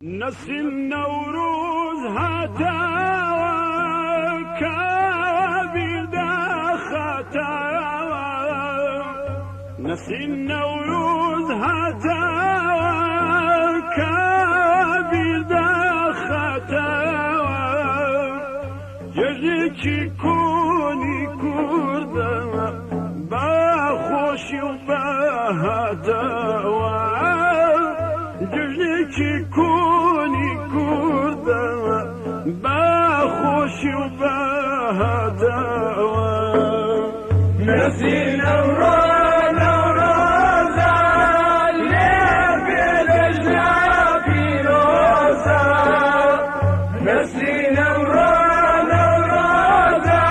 نسیم نوروز هاتاوە کابیردە خاتاوە نسیم نوروز هاتاوە کابیردە خاتاوە جێژێکی کۆنی کوردە باخۆشی و بەهاتاوە جێژێکی کۆنی کوردە باخۆشی و بەهاتاوە نسیم نەورۆز نەورۆزە لێ بێدەژنا پیرۆزە نسیم نەورۆز نەورۆزە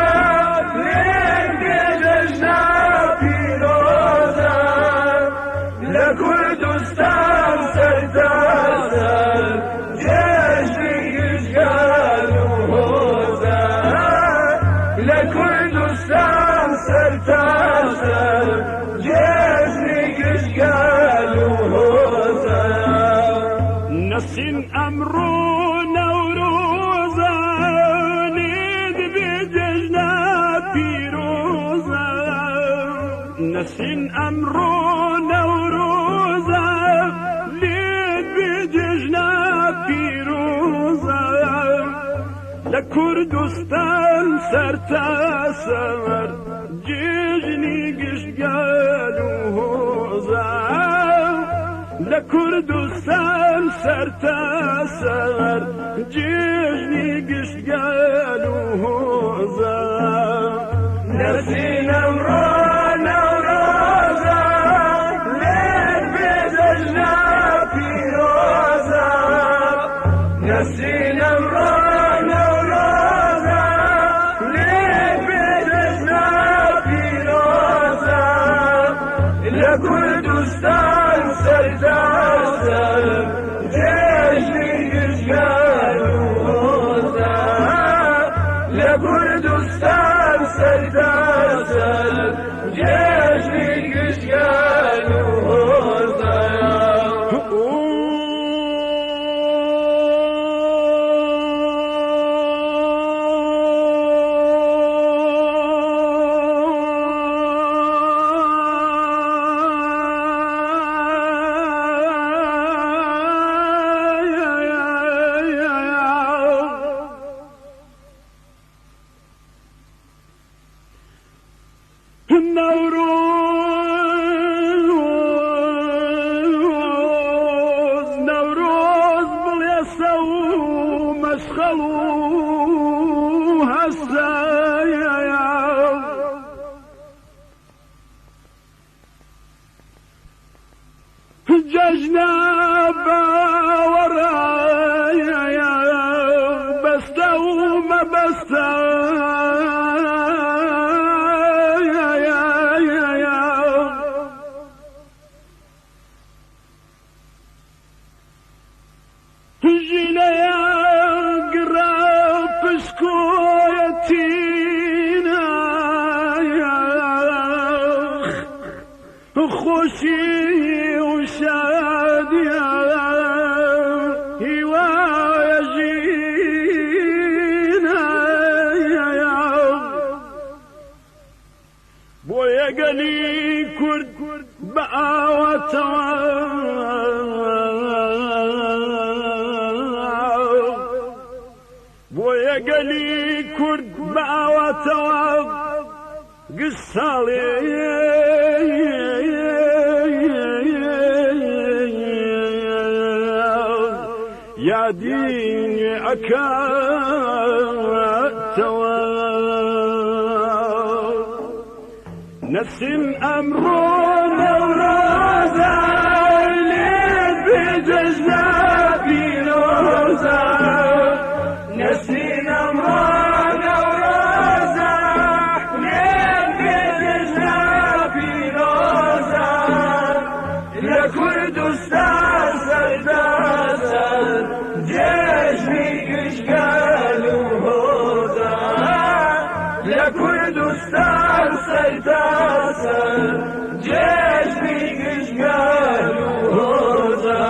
لێ بێدەژنا پیرۆزە لە کوردستان سەرتاسەر جێژنی گشتگال و هۆزە لە کوردستان سەرتاسەر جێژنی گشتگال و هۆزە نەسین ئەمڕۆ نەورۆزە لێت بێ جێژنە پیرۆزە نەسین ئەمڕۆ نەورۆزە لێت بێ جێژنە پیرۆزە لە کوردستان سەرتاسەر جێژنی گشتگال و هۆزە لە کوردستان سەرتاسەر جێژنی گشتگال و هۆزە نسیم ئەمڕۆ نەورۆزە لێت بێ جێژنە پیرۆزە نسیم ئەمڕۆ نەورۆزە لێت بێ جێژنە پیرۆزە لە کوردستان سەرتاسەر جێژنی گشتگال و هۆزە لە کوردستان سەرتاسەر جێژنی گشتگال و هۆزە نەورۆز بڵێسە و مەشخەڵ و هەسایە جەژنە باوەڕایە بەستە و مەبەستە ژینەیە گڕە پشکۆیەتینە خۆشی و شادیە هیوایە ژینە بۆ یەگەلی کورد بە ئاواتەوە بۆ یەگەلی کورد بە ئاواتەوە گشت ساڵێ یادینێ ئەکاتەوە نسیم ئەمڕۆ نەورۆزە لێت بێ جێژنە پیرۆزە نسیم ئەمڕۆ نەورۆزە لێت بێ جێژنە پیرۆزە لە کوردستان سەرتاسەر جێژنی گشتگال و هۆزە لە کوردستان سەرتاسەر جێژنی گشتگال و هۆزە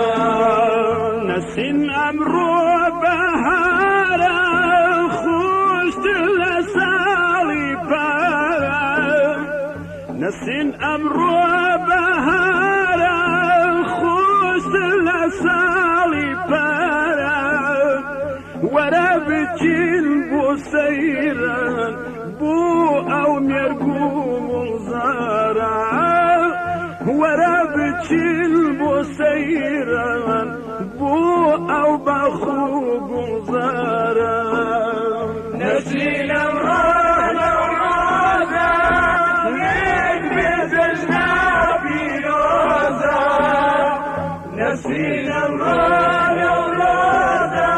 نسیم امرو بهاره خوش لسالی پاره نسین امرو بهاره خوش لسالی پاره ورا بچین بو سیران بو او مرگو منظره ورا بچین بو سیران بو او بخوب منظره نسین امران اوراده یک بزجنا بیروزه نسین امران اوراده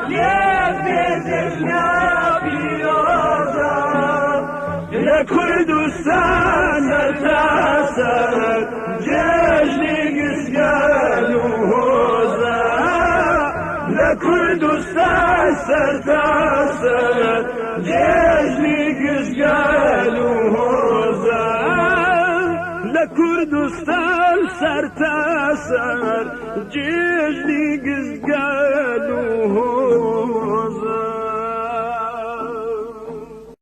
یک بزجنا بیروزه لکردستان تاسد جشنی گسگل و هوزه لکردستان تاسد جشنی گسگل و هوزه لکردستان تاسد جشنی گسگل